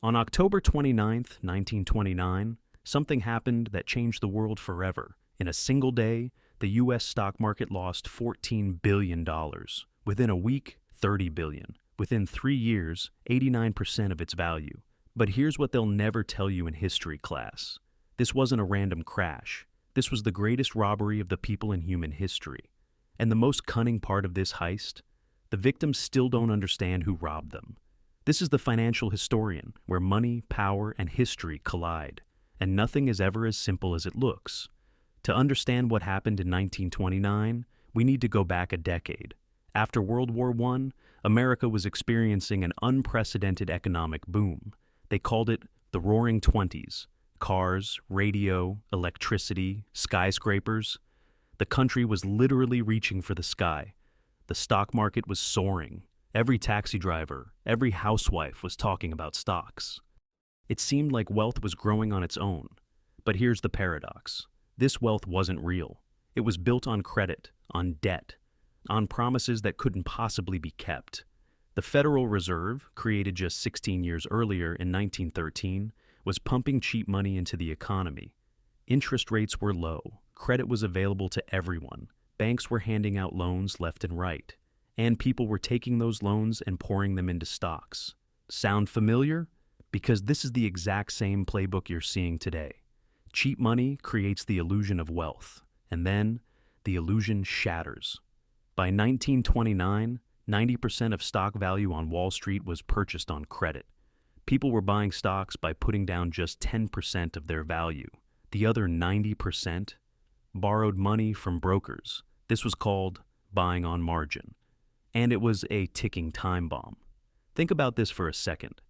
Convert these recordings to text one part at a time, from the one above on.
On October 29th, 1929, something happened that changed the world forever. In a single day, the U.S. stock market lost $14 billion. Within a week, $30 billion. Within 3 years, 89% of its value. But here's what they'll never tell you in history class. This wasn't a random crash. This was the greatest robbery of the people in human history. And the most cunning part of this heist? The victims still don't understand who robbed them. This is the financial historian, where money, power, and history collide. And nothing is ever as simple as it looks. To understand what happened in 1929, we need to go back a decade. After World War I, America was experiencing an unprecedented economic boom. They called it the Roaring Twenties. Cars, radio, electricity, skyscrapers. The country was literally reaching for the sky. The stock market was soaring. Every taxi driver, every housewife was talking about stocks. It seemed like wealth was growing on its own. But here's the paradox. This wealth wasn't real. It was built on credit, on debt, on promises that couldn't possibly be kept. The Federal Reserve, created just 16 years earlier in 1913, was pumping cheap money into the economy. Interest rates were low. Credit was available to everyone. Banks were handing out loans left and right. And people were taking those loans and pouring them into stocks. Sound familiar? Because this is the exact same playbook you're seeing today. Cheap money creates the illusion of wealth, and then the illusion shatters. By 1929, 90% of stock value on Wall Street was purchased on credit. People were buying stocks by putting down just 10% of their value. The other 90% borrowed money from brokers. This was called buying on margin. And it was a ticking time bomb. Think about this for a second.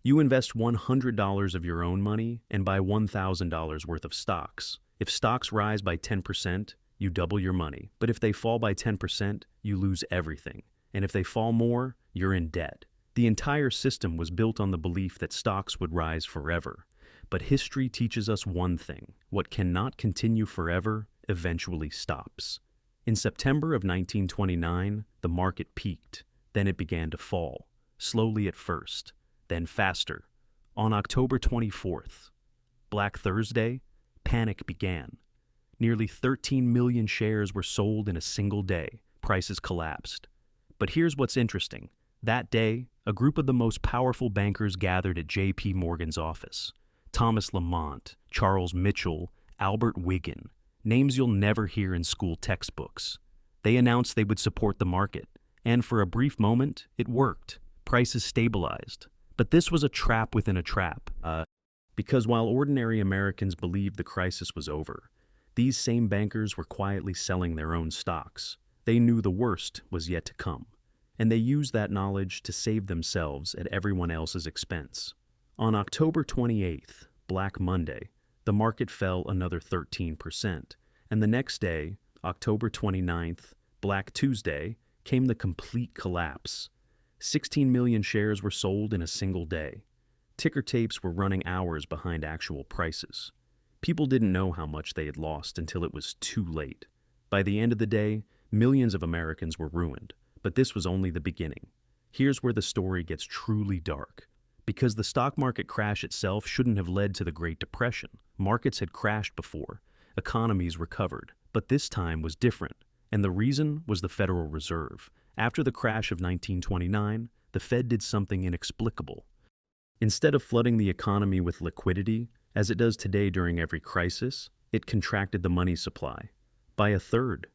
You invest $100 of your own money and buy $1,000 worth of stocks. If stocks rise by 10%, you double your money. But if they fall by 10%, you lose everything. And if they fall more, you're in debt. The entire system was built on the belief that stocks would rise forever. But history teaches us one thing: what cannot continue forever eventually stops. In September of 1929, the market peaked. Then it began to fall, slowly at first, then faster. On October 24th, Black Thursday, panic began. Nearly 13 million shares were sold in a single day. Prices collapsed. But here's what's interesting. That day, a group of the most powerful bankers gathered at J.P. Morgan's office. Thomas Lamont, Charles Mitchell, Albert Wiggin. Names you'll never hear in school textbooks. They announced they would support the market, and for a brief moment, it worked. Prices stabilized. But this was a trap within a trap, because while ordinary Americans believed the crisis was over, these same bankers were quietly selling their own stocks. They knew the worst was yet to come, and they used that knowledge to save themselves at everyone else's expense. On October 28th, Black Monday, the market fell another 13%, and the next day, October 29th, Black Tuesday, came the complete collapse. 16 million shares were sold in a single day. Ticker tapes were running hours behind actual prices. People didn't know how much they had lost until it was too late. By the end of the day, millions of Americans were ruined, but this was only the beginning. Here's where the story gets truly dark. Because the stock market crash itself shouldn't have led to the Great Depression. Markets had crashed before. Economies recovered. But this time was different. And the reason was the Federal Reserve. After the crash of 1929, the Fed did something inexplicable. Instead of flooding the economy with liquidity, as it does today during every crisis, it contracted the money supply by a third.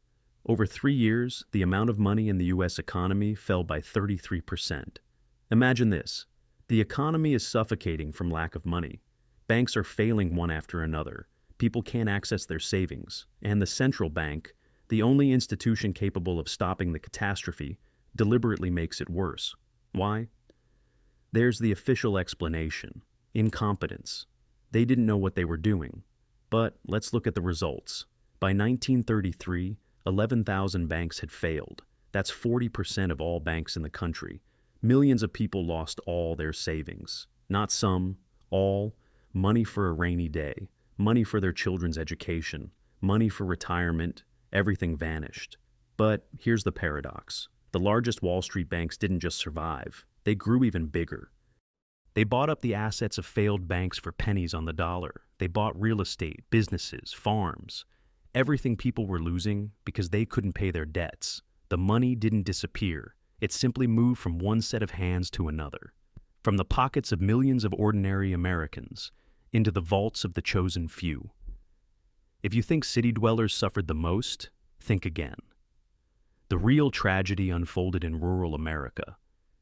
Over 3 years, the amount of money in the U.S. economy fell by 33%. Imagine this. The economy is suffocating from lack of money. Banks are failing one after another. People can't access their savings. And the central bank, the only institution capable of stopping the catastrophe, deliberately makes it worse. Why? There's the official explanation: incompetence. They didn't know what they were doing. But let's look at the results. By 1933, 11,000 banks had failed. That's 40% of all banks in the country. Millions of people lost all their savings. Not some, all. Money for a rainy day, money for their children's education, money for retirement. Everything vanished. But here's the paradox. The largest Wall Street banks didn't just survive. They grew even bigger. They bought up the assets of failed banks for pennies on the dollar. They bought real estate, businesses, farms, everything people were losing because they couldn't pay their debts. The money didn't disappear. It simply moved from one set of hands to another, from the pockets of millions of ordinary Americans into the vaults of the chosen few. If you think city dwellers suffered the most, think again. The real tragedy unfolded in rural America.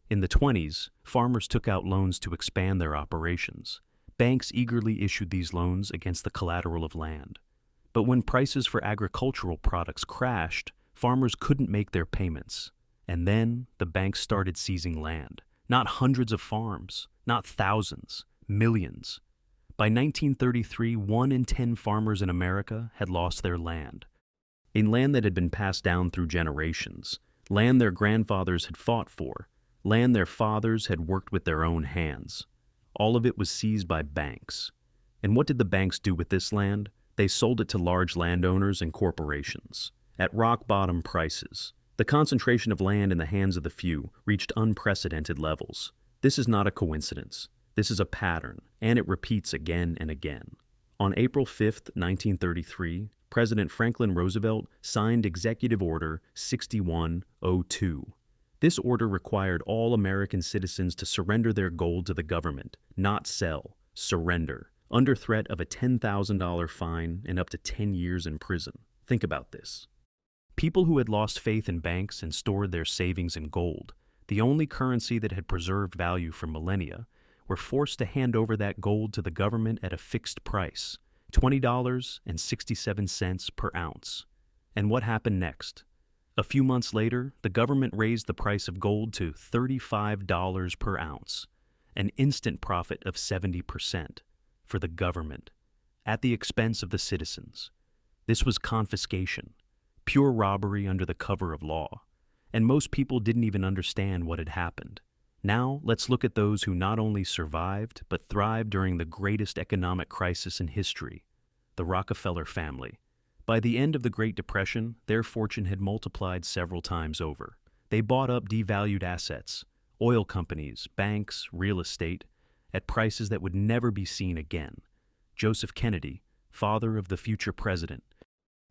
In the 20s, farmers took out loans to expand their operations. Banks eagerly issued these loans against the collateral of land. But when prices for agricultural products crashed, farmers couldn't make their payments. And then the banks started seizing land. Not hundreds of farms, not thousands, millions. By 1933, 1 in 10 farmers in America had lost their land. In land that had been passed down through generations, land their grandfathers had fought for, land their fathers had worked with their own hands. All of it was seized by banks. And what did the banks do with this land? They sold it to large landowners and corporations at rock-bottom prices. The concentration of land in the hands of the few reached unprecedented levels. This is not a coincidence. This is a pattern, and it repeats again and again. On April 5, 1933, President Franklin Roosevelt signed Executive Order 6102. This order required all American citizens to surrender their gold to the government, not sell, surrender, under threat of a $10,000 fine and up to 10 years in prison. Think about this. People who had lost faith in banks and stored their savings in gold, the only currency that had preserved value for millennia, were forced to hand over that gold to the government at a fixed price, $20.67 per ounce. And what happened next? A few months later, the government raised the price of gold to $35 per ounce, an instant profit of 70% for the government, at the expense of the citizens. This was confiscation, pure robbery under the cover of law, and most people didn't even understand what had happened. Now, let's look at those who not only survived, but thrived during the greatest economic crisis in history, the Rockefeller family. By the end of the Great Depression, their fortune had multiplied several times over. They bought up devalued assets, oil companies, banks, real estate, at prices that would never be seen again. Joseph Kennedy, father of the future president,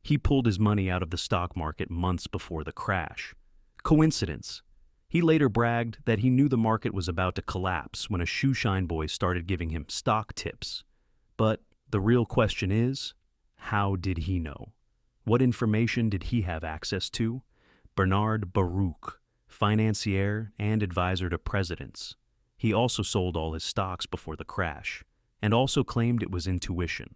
he pulled his money out of the stock market months before the crash. Coincidence? He later bragged that he knew the market was about to collapse when a shoeshine boy started giving him stock tips. But the real question is, how did he know? What information did he have access to? Bernard Baruch, financier and advisor to presidents. He also sold all his stocks before the crash, and also claimed it was intuition.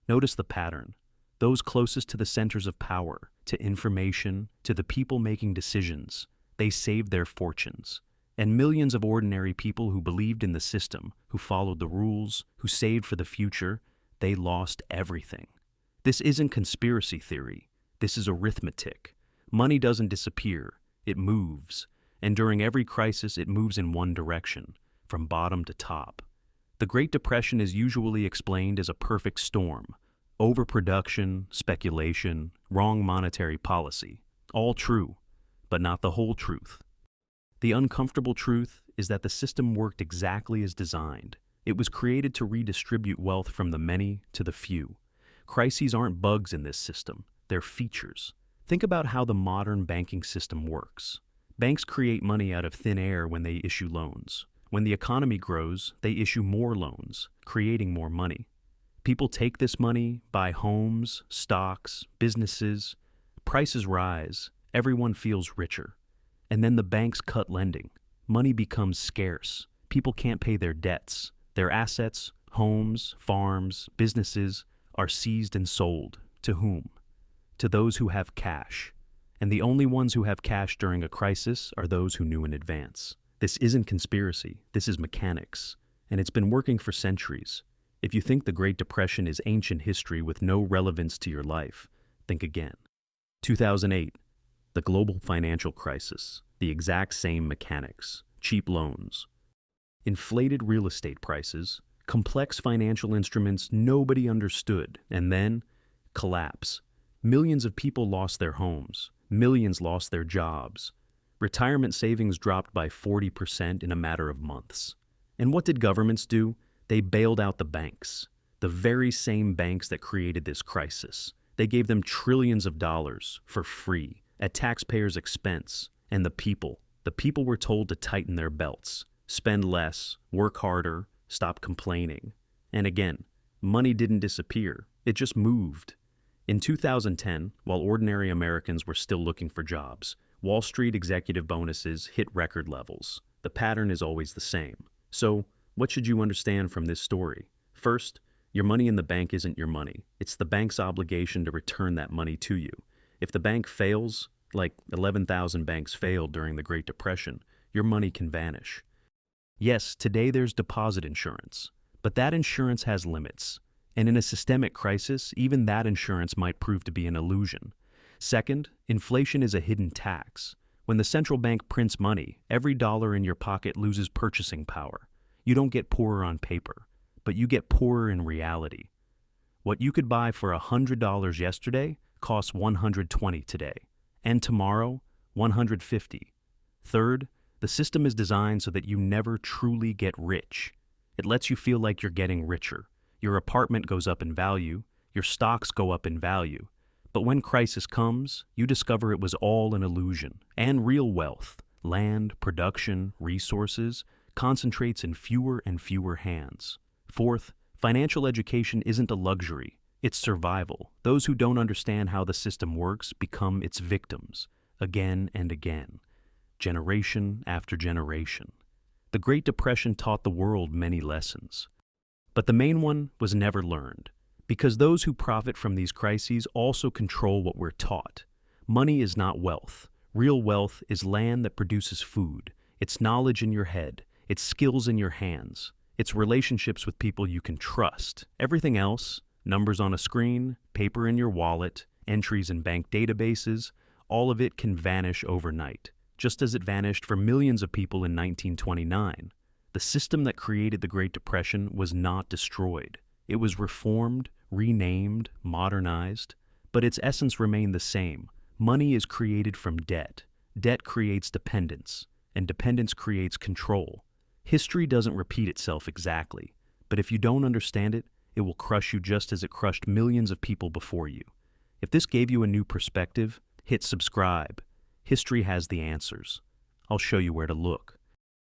Notice the pattern. Those closest to the centers of power, to information, to the people making decisions, they saved their fortunes. And millions of ordinary people who believed in the system, who followed the rules, who saved for the future, they lost everything. This isn't conspiracy theory. This is arithmetic. Money doesn't disappear. It moves. And during every crisis, it moves in one direction, from bottom to top. The Great Depression is usually explained as a perfect storm. Overproduction, speculation, wrong monetary policy. All true, but not the whole truth. The uncomfortable truth is that the system worked exactly as designed. It was created to redistribute wealth from the many to the few. Crises aren't bugs in this system, they're features. Think about how the modern banking system works. Banks create money out of thin air when they issue loans. When the economy grows, they issue more loans, creating more money. People take this money, buy homes, stocks, businesses. Prices rise, everyone feels richer. And then the banks cut lending. Money becomes scarce. People can't pay their debts. Their assets, homes, farms, businesses are seized and sold. To whom? To those who have cash. And the only ones who have cash during a crisis are those who knew in advance. This isn't conspiracy, this is mechanics. And it's been working for centuries. If you think the Great Depression is ancient history with no relevance to your life, think again. 2008, the global financial crisis, the exact same mechanics, cheap loans, inflated real estate prices, complex financial instruments nobody understood, and then collapse. Millions of people lost their homes, millions lost their jobs. Retirement savings dropped by 40% in a matter of months. And what did governments do? They bailed out the banks, the very same banks that created this crisis. They gave them trillions of dollars for free, at taxpayers' expense. And the people were told to tighten their belts, spend less, work harder, stop complaining. And again, money didn't disappear, it just moved. In 2010, while ordinary Americans were still looking for jobs, Wall Street executive bonuses hit record levels. The pattern is always the same. So, what should you understand from this story? First, your money in the bank isn't your money. It's the bank's obligation to return that money to you. If the bank fails, like 11,000 banks failed during the Great Depression, your money can vanish. Yes, today there's deposit insurance, but that insurance has limits. And in a systemic crisis, even that insurance might prove to be an illusion. Second, inflation is a hidden tax. When the central bank prints money, every dollar in your pocket loses purchasing power. You don't get poorer on paper, but you get poorer in reality. What you could buy for $100 yesterday costs $120 today, and tomorrow, $150. Third, the system is designed so that you never truly get rich. It lets you feel like you're getting richer. Your apartment goes up in value, your stocks go up in value. But when crisis comes, you discover it was all an illusion, and real wealth, land, production, resources, concentrates in fewer and fewer hands. Fourth, financial education isn't a luxury, it's survival. Those who don't understand how the system works become its victims, again and again, generation after generation. The Great Depression taught the world many lessons. But the main one was never learned, because those who profit from these crises also control what we're taught. Money is not wealth. Real wealth is land that produces food. It's knowledge in your head. It's skills in your hands. It's relationships with people you can trust. Everything else, numbers on a screen, paper in your wallet, entries in bank databases, all of it can vanish overnight, just as it vanished for millions of people in 1929. The system that created the Great Depression was not destroyed. It was reformed, renamed, modernized, but its essence remained the same. Money is created from debt. Debt creates dependence, and dependence creates control. History doesn't repeat itself exactly, but if you don't understand it, it will crush you just as it crushed millions of people before you. If this gave you a new perspective, hit subscribe. History has the answers. I'll show you where to look.